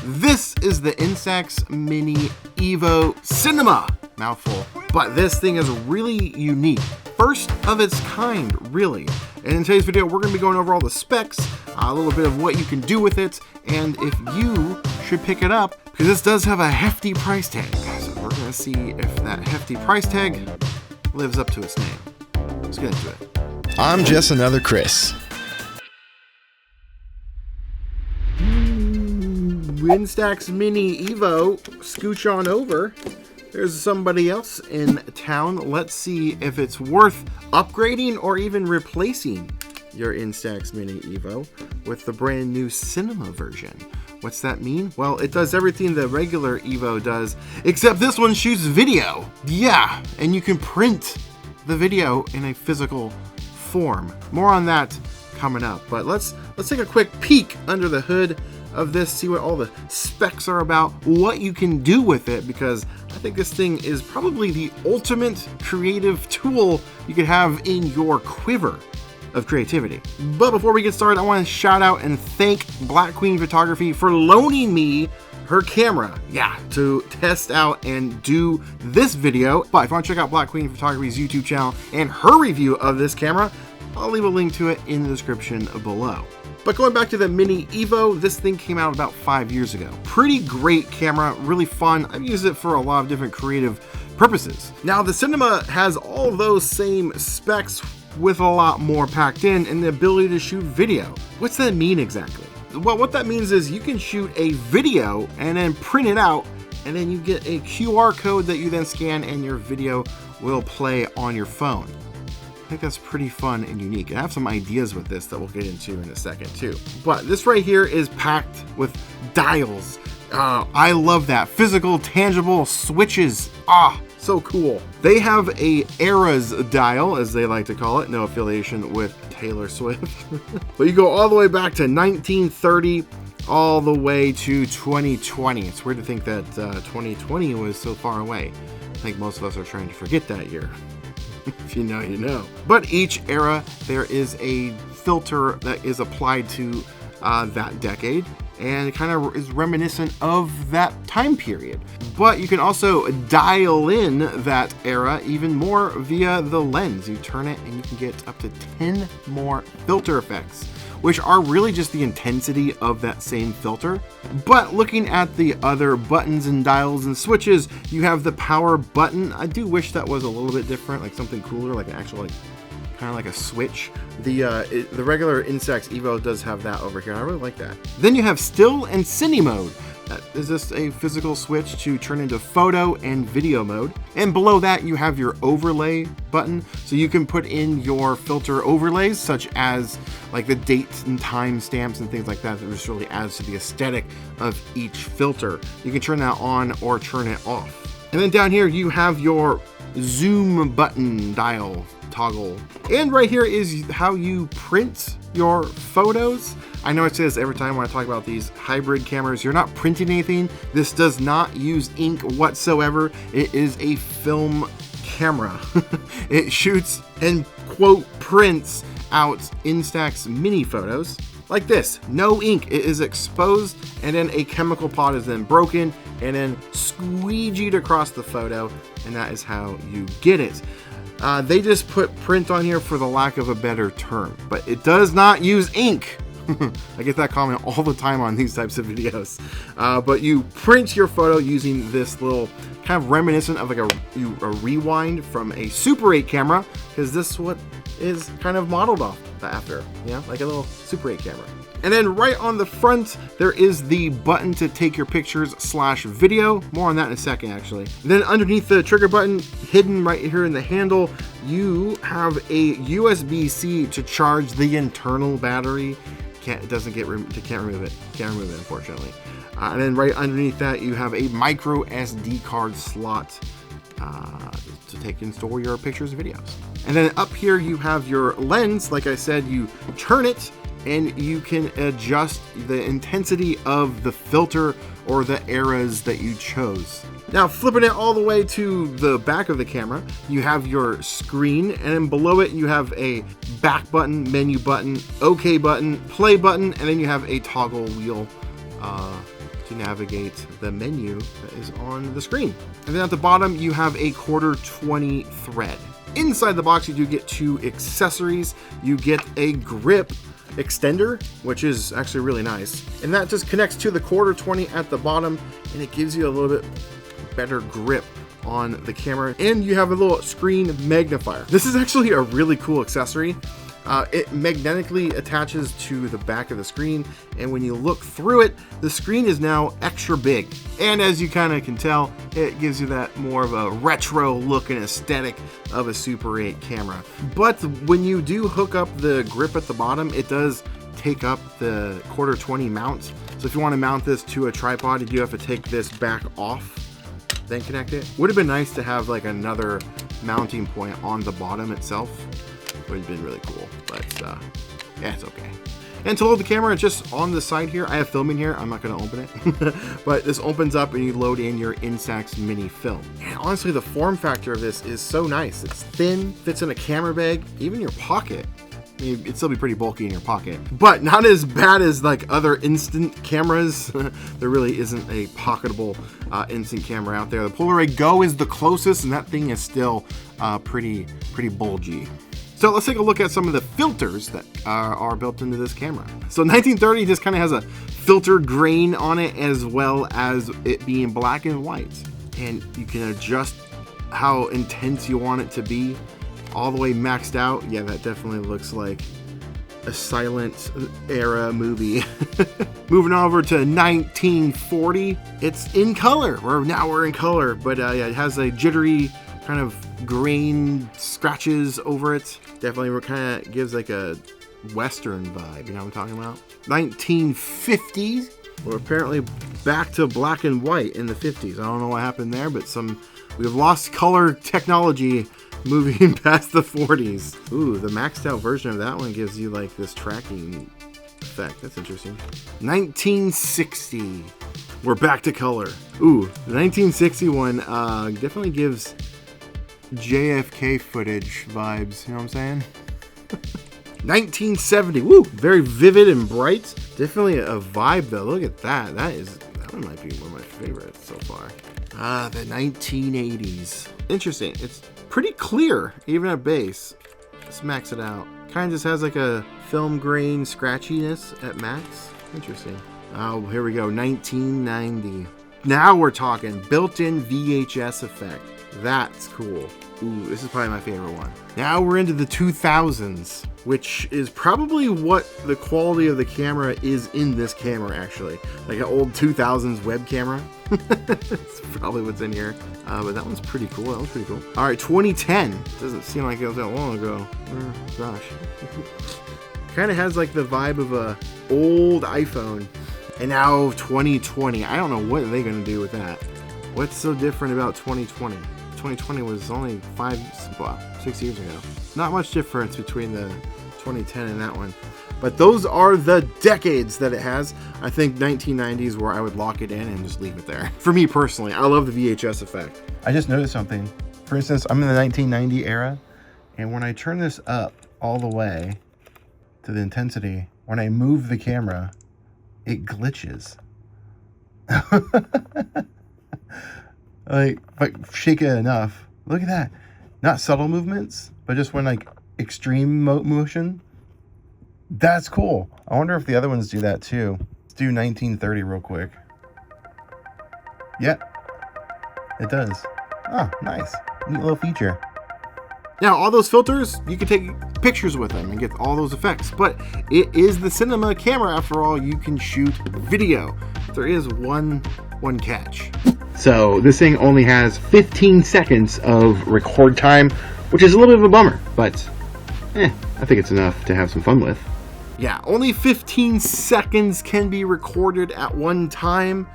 This is the Instax Mini EVO Cinema. Mouthful. But this thing is really unique. First of its kind, really. And in today's video, we're going to be going over all the specs, a little bit of what you can do with it, and if you should pick it up, because this does have a hefty price tag. So we're going to see if that hefty price tag lives up to its name. Let's get into it. I'm just another Chris. Instax Mini EVO, scooch on over. There's somebody else in town. Let's see if it's worth upgrading or even replacing your Instax Mini EVO with the brand new cinema version. What's that mean? Well, it does everything the regular EVO does, except this one shoots video. Yeah, and you can print the video in a physical form. More on that coming up, but let's take a quick peek under the hood of this, see what all the specs are about, what you can do with it, because I think this thing is probably the ultimate creative tool you could have in your quiver of creativity. But before we get started, I want to shout out and thank Black Queen Photography for loaning me her camera, to test out and do this video. But if you want to check out Black Queen Photography's YouTube channel and her review of this camera, I'll leave a link to it in the description below. But going back to the Mini EVO, this thing came out about 5 years ago. Pretty great camera, really fun. I've used it for a lot of different creative purposes. Now the Cinema has all those same specs with a lot more packed in and the ability to shoot video. What's that mean exactly? Well, what that means is you can shoot a video and then print it out, and then you get a QR code that you then scan and your video will play on your phone. I think that's pretty fun and unique. And I have some ideas with this that we'll get into in a second too. But this right here is packed with dials. I love that. Physical, tangible switches. So cool. They have a Eras dial, as they like to call it. No affiliation with Taylor Swift. But you go all the way back to 1930, all the way to 2020. It's weird to think that 2020 was so far away. I think most of us are trying to forget that year. If you know, you know. But each era, there is a filter that is applied to that decade, and it kind of is reminiscent of that time period. But you can also dial in that era even more via the lens. You turn it and you can get up to 10 more filter effects, which are really just the intensity of that same filter. But looking at the other buttons and dials and switches, you have the power button. I do wish that was a little bit different, like something cooler, like an actual, kind of like a switch. The regular Instax EVO does have that over here. I really like that. Then you have still and cine mode. That is just a physical switch to turn into photo and video mode. And below that you have your overlay button, so you can put in your filter overlays, such as like the dates and time stamps and things like that. That just really adds to the aesthetic of each filter. You can turn that on or turn it off. And then down here you have your zoom button dial toggle. And right here is how you print your photos. I know it says every time when I talk about these hybrid cameras, you're not printing anything. This does not use ink whatsoever. It is a film camera. It shoots and quote prints out Instax mini photos like this. No ink. It is exposed, and then a chemical pot is then broken and then squeegeed across the photo, and that is how you get it. They just put print on here for the lack of a better term, but it does not use ink. I get that comment all the time on these types of videos. But you print your photo using this little kind of reminiscent of like a rewind from a Super 8 camera, because this is what is kind of modeled off after, like a little Super 8 camera. And then right on the front, there is the button to take your pictures / video. More on that in a second, actually. Then underneath the trigger button, hidden right here in the handle, you have a USB-C to charge the internal battery. Can't remove it, unfortunately. And then right underneath that, you have a micro SD card slot to take and store your pictures and videos. And then up here, you have your lens. Like I said, you turn it, and you can adjust the intensity of the filter or the eras that you chose. Now, flipping it all the way to the back of the camera, you have your screen, and then below it you have a back button, menu button, OK button, play button, and then you have a toggle wheel to navigate the menu that is on the screen. And then at the bottom, you have a 1/4-20 thread. Inside the box, you do get 2 accessories. You get a grip extender, which is actually really nice. And that just connects to the 1/4-20 at the bottom, and it gives you a little bit better grip on the camera. And you have a little screen magnifier. This is actually a really cool accessory. It magnetically attaches to the back of the screen, and when you look through it, the screen is now extra big. And as you kind of can tell, it gives you that more of a retro look and aesthetic of a Super 8 camera. But when you do hook up the grip at the bottom, it does take up the 1/4-20 mount. So if you want to mount this to a tripod, you do have to take this back off, then connect it. Would have been nice to have like another mounting point on the bottom itself. Would have been really cool, but yeah, it's okay. And to load the camera, it's just on the side here. I have film in here. I'm not going to open it, but this opens up and you load in your Instax mini film. And honestly, the form factor of this is so nice. It's thin, fits in a camera bag, even your pocket. I mean, it'd still be pretty bulky in your pocket, but not as bad as like other instant cameras. There really isn't a pocketable instant camera out there. The Polaroid Go is the closest, and that thing is still pretty bulgy. So let's take a look at some of the filters that are built into this camera. So 1930 just kind of has a filtered grain on it, as well as it being black and white. And you can adjust how intense you want it to be, all the way maxed out. Yeah, that definitely looks like a silent era movie. Moving over to 1940, it's in color. Now we're in color, but yeah, it has a jittery kind of grain scratches over it. Definitely kind of gives like a Western vibe, you know what I'm talking about? 1950s, we're apparently back to black and white in the 50s. I don't know what happened there, but we've lost color technology moving past the 40s. Ooh, the maxed out version of that one gives you like this tracking effect. That's interesting. 1960, we're back to color. Ooh, the 1960 one definitely gives JFK footage vibes, you know what I'm saying? 1970, woo, very vivid and bright. Definitely a vibe though. Look at that. That one might be one of my favorites so far. The 1980s. Interesting. It's pretty clear, even at base. Let's max it out. Kind of just has like a film grain scratchiness at max. Interesting. Oh, here we go. 1990. Now we're talking built-in VHS effect. That's cool. Ooh, this is probably my favorite one. Now we're into the 2000s, which is probably what the quality of the camera is in this camera, actually. Like an old 2000s web camera. That's probably what's in here. But that one's pretty cool. That was pretty cool. All right, 2010. Doesn't seem like it was that long ago. Gosh. Kind of has like the vibe of a old iPhone. And now 2020. I don't know what are they going to do with that. What's so different about 2020? 2020 was only 6 years ago. Not much difference between the 2010 and that one. But those are the decades that it has. I think 1990s where I would lock it in and just leave it there. For me personally, I love the VHS effect. I just noticed something. For instance, I'm in the 1990 era, and when I turn this up all the way to the intensity, when I move the camera, it glitches. Like, if I shake it enough, look at that. Not subtle movements, but just when like extreme motion. That's cool. I wonder if the other ones do that too. Let's do 1930 real quick. Yeah, it does. Oh, nice. Neat little feature. Now, all those filters, you can take pictures with them and get all those effects, but it is the cinema camera after all. You can shoot video. There is one catch. So this thing only has 15 seconds of record time, which is a little bit of a bummer, but I think it's enough to have some fun with. Yeah, only 15 seconds can be recorded at one time.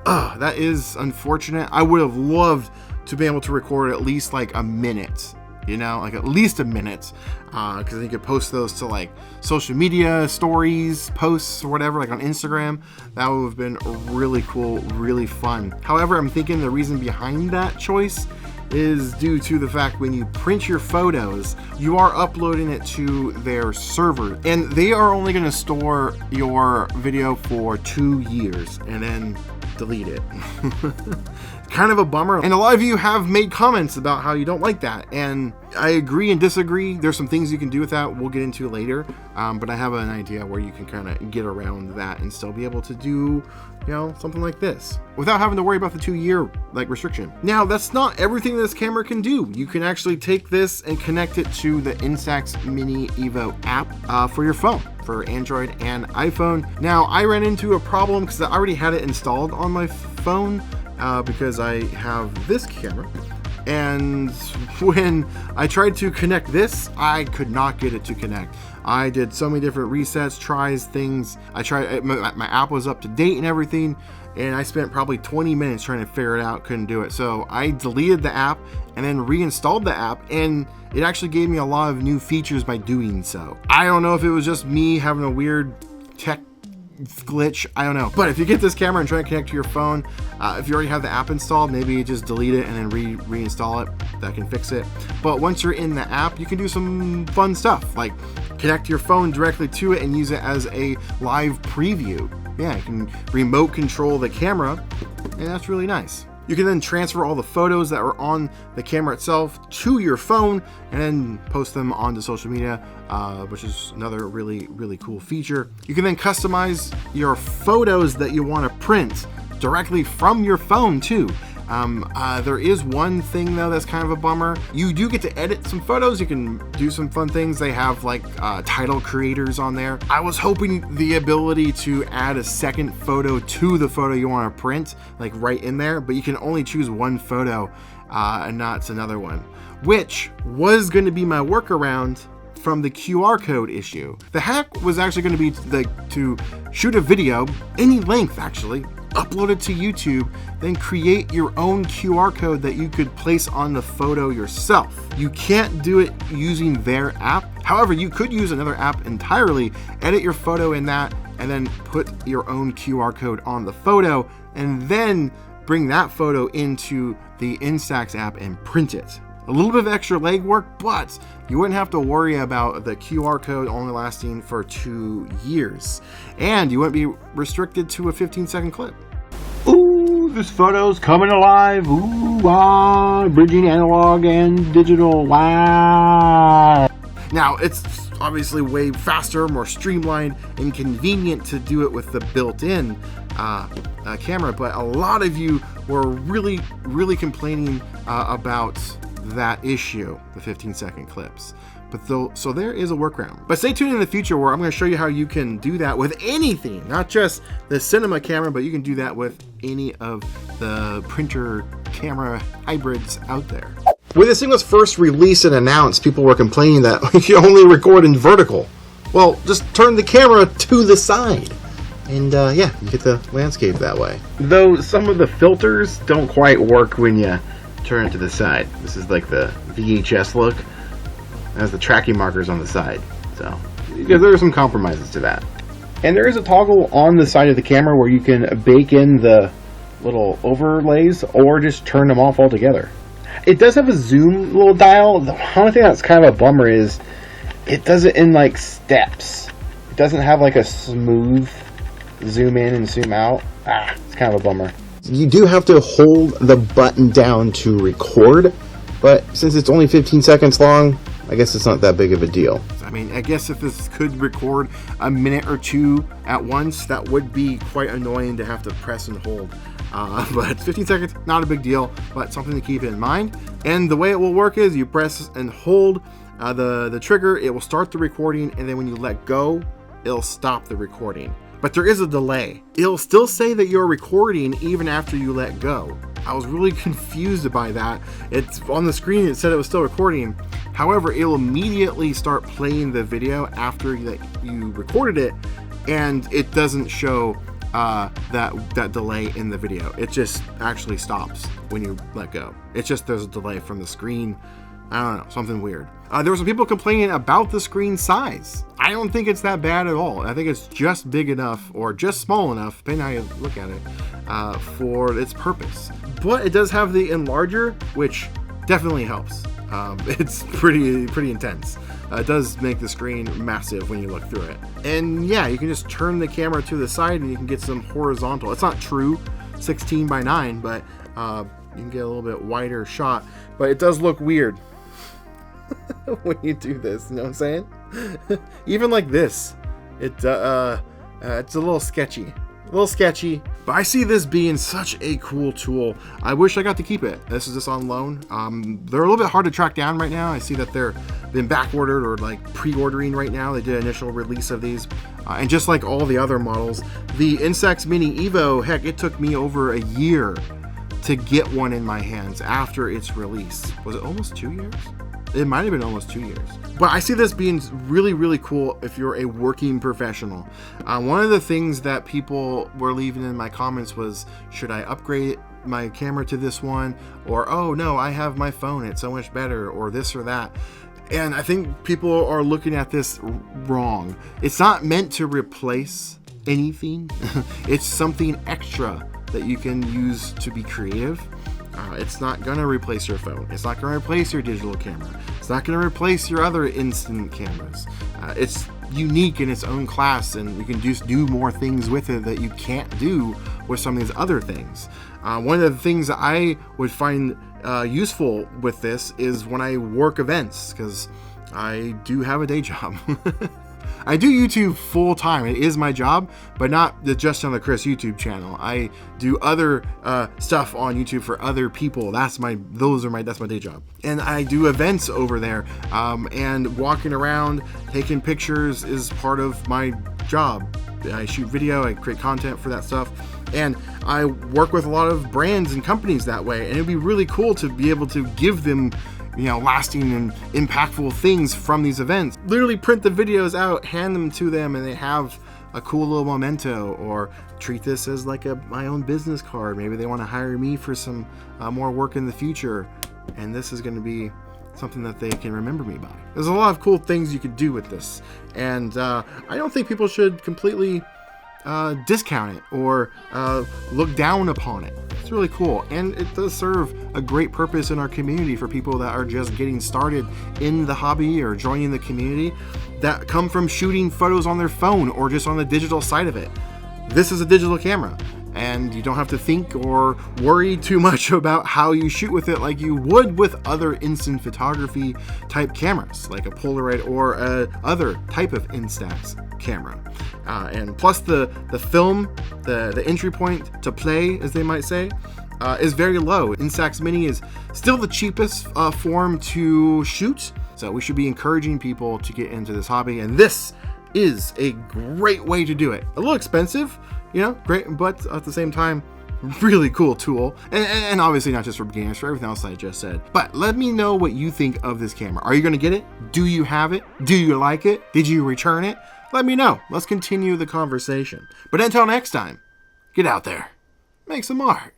That is unfortunate. I would have loved to be able to record at least like a minute, you know, like at least a minute, because you could post those to like social media stories, posts, or whatever, like on Instagram. That would have been really cool, really fun. However, I'm thinking the reason behind that choice is due to the fact when you print your photos, you are uploading it to their server, and they are only going to store your video for 2 years and then delete it. Kind of a bummer, and a lot of you have made comments about how you don't like that, and I agree and disagree. There's some things you can do with that we'll get into later, but I have an idea where you can kind of get around that and still be able to do, you know, something like this without having to worry about the 2-year restriction. Now, that's not everything this camera can do. You can actually take this and connect it to the Instax Mini EVO app for your phone, for Android and iPhone. Now, I ran into a problem because I already had it installed on my phone because I have this camera, and when I tried to connect this, I could not get it to connect. I did so many different resets, tries, things. I tried, my app was up to date and everything, and I spent probably 20 minutes trying to figure it out, couldn't do it. So I deleted the app and then reinstalled the app, and it actually gave me a lot of new features by doing so. I don't know if it was just me having a weird tech glitch, I don't know. But if you get this camera and try to connect to your phone, if you already have the app installed, maybe just delete it and then reinstall it. That can fix it. But once you're in the app, you can do some fun stuff, like connect your phone directly to it and use it as a live preview. Yeah, you can remote control the camera, and that's really nice. You can then transfer all the photos that are on the camera itself to your phone and then post them onto social media, which is another really, really cool feature. You can then customize your photos that you want to print directly from your phone too. There is one thing though that's kind of a bummer. You do get to edit some photos. You can do some fun things. They have like title creators on there. I was hoping the ability to add a second photo to the photo you want to print, like right in there, but you can only choose one photo and not another one, which was going to be my workaround from the QR code issue. The hack was actually going to be to shoot a video, any length actually, upload it to YouTube, then create your own QR code that you could place on the photo yourself. You can't do it using their app. However, you could use another app entirely, edit your photo in that, and then put your own QR code on the photo, and then bring that photo into the Instax app and print it. A little bit of extra legwork, but you wouldn't have to worry about the QR code only lasting for 2 years. And you wouldn't be restricted to a 15-second clip. Ooh, this photo's coming alive. Ooh, ah, bridging analog and digital. Wow. Now, it's obviously way faster, more streamlined, and convenient to do it with the built-in camera, but a lot of you were really, really complaining about that issue, the 15-second clips. So there is a workaround. But stay tuned in the future where I'm going to show you how you can do that with anything, not just the cinema camera, but you can do that with any of the printer camera hybrids out there. When this thing was first released and announced, people were complaining that you only record in vertical. Well, just turn the camera to the side. And yeah, you get the landscape that way. Though some of the filters don't quite work when you turn it to the side. This is like the VHS look. It has the tracking markers on the side. So there are some compromises to that. And there is a toggle on the side of the camera where you can bake in the little overlays or just turn them off altogether. It does have a zoom little dial. The only thing that's kind of a bummer is it does it in like steps. It doesn't have like a smooth zoom in and zoom out. It's kind of a bummer. You do have to hold the button down to record, but since it's only 15 seconds long, I guess it's not that big of a deal. I mean, I guess if this could record a minute or two at once, that would be quite annoying to have to press and hold. But 15 seconds, not a big deal, but something to keep in mind. And the way it will work is you press and hold the trigger, it will start the recording, and then when you let go, it'll stop the recording. But there is a delay. It'll still say that you're recording even after you let go. I was really confused by that. It's on the screen, it said it was still recording. However, it'll immediately start playing the video after you recorded it, and it doesn't show that delay in the video. It just actually stops when you let go. It's just there's a delay from the screen. I don't know, something weird. There were some people complaining about the screen size. I don't think it's that bad at all. I think it's just big enough or just small enough, depending on how you look at it, for its purpose. But it does have the enlarger, which definitely helps. It's pretty intense. It does make the screen massive when you look through it. And yeah, you can just turn the camera to the side and you can get some horizontal. It's not true 16:9, but you can get a little bit wider shot. But it does look weird when you do this, you know what I'm saying? Even like this, it's a little sketchy. But I see this being such a cool tool. I wish I got to keep it. This is just on loan. They're a little bit hard to track down right now. I see that they're been back ordered or like pre-ordering right now. They did initial release of these. And just like all the other models, the Instax Mini EVO, heck, it took me over a year to get one in my hands after its release. Was it almost 2 years? It might have been almost 2 years. But I see this being really cool if you're a working professional. One of the things that people were leaving in my comments was, should I upgrade my camera to this one? Or, oh no, I have my phone, it's so much better, or this or that. And I think people are looking at this wrong. It's not meant to replace anything. It's something extra that you can use to be creative. It's not going to replace your phone. It's not going to replace your digital camera. It's not going to replace your other instant cameras. It's unique in its own class, and you can just do more things with it that you can't do with some of these other things. One of the things that I would find useful with this is when I work events, because I do have a day job. I do YouTube full time. It is my job, but not just on the Chris YouTube channel. I do other stuff on YouTube for other people. That's my day job. And I do events over there. And walking around, taking pictures is part of my job. I shoot video, I create content for that stuff. And I work with a lot of brands and companies that way. And it'd be really cool to be able to give them, you know, lasting and impactful things from these events. Literally print the videos out, hand them to them, and they have a cool little memento, or treat this as like my own business card. Maybe they want to hire me for some more work in the future, and this is going to be something that they can remember me by. There's a lot of cool things you could do with this, and I don't think people should completely discount it or look down upon it. It's really cool, and it does serve a great purpose in our community for people that are just getting started in the hobby or joining the community that come from shooting photos on their phone or just on the digital side of it. This is a digital camera, and you don't have to think or worry too much about how you shoot with it like you would with other instant photography type cameras, like a Polaroid or other type of Instax camera. And plus the film, the entry point to play, as they might say, is very low. Instax Mini is still the cheapest form to shoot, so we should be encouraging people to get into this hobby, and this is a great way to do it. A little expensive, you know, great, but at the same time, really cool tool. And obviously not just for beginners, for everything else I just said. But let me know what you think of this camera. Are you going to get it? Do you have it? Do you like it? Did you return it? Let me know. Let's continue the conversation. But until next time, get out there, make some art.